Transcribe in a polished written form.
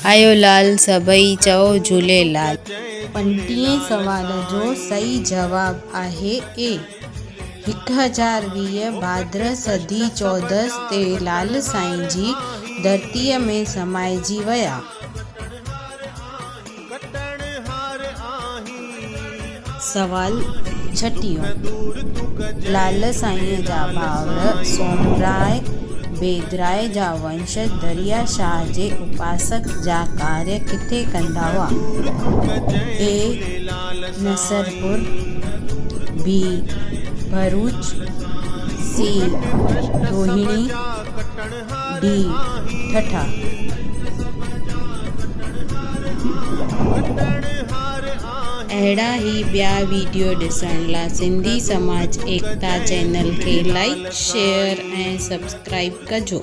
आयो लाल सभई चओ झूलेलाल। 35 सवाल जो सही जवाब आहे ए। 1020 भाद्र सदी 14 ते लाल साईं जी धरतीअ में समाइजी विया। सवाल छटियो। लाल साईं जा भाउर सोमराय बेदराय जा वंशज दरिया शाह जे उपासक जा कार्य किथे कंदा हुआ? A Nasarpur, B Bharuch, C Rohini, D Thatta. अहिड़ा ही ॿिया वीडियो ॾिसण लाइ सिंधी समाज एकता चैनल खे लाइक शेयर ऐं सब्सक्राइब कजो।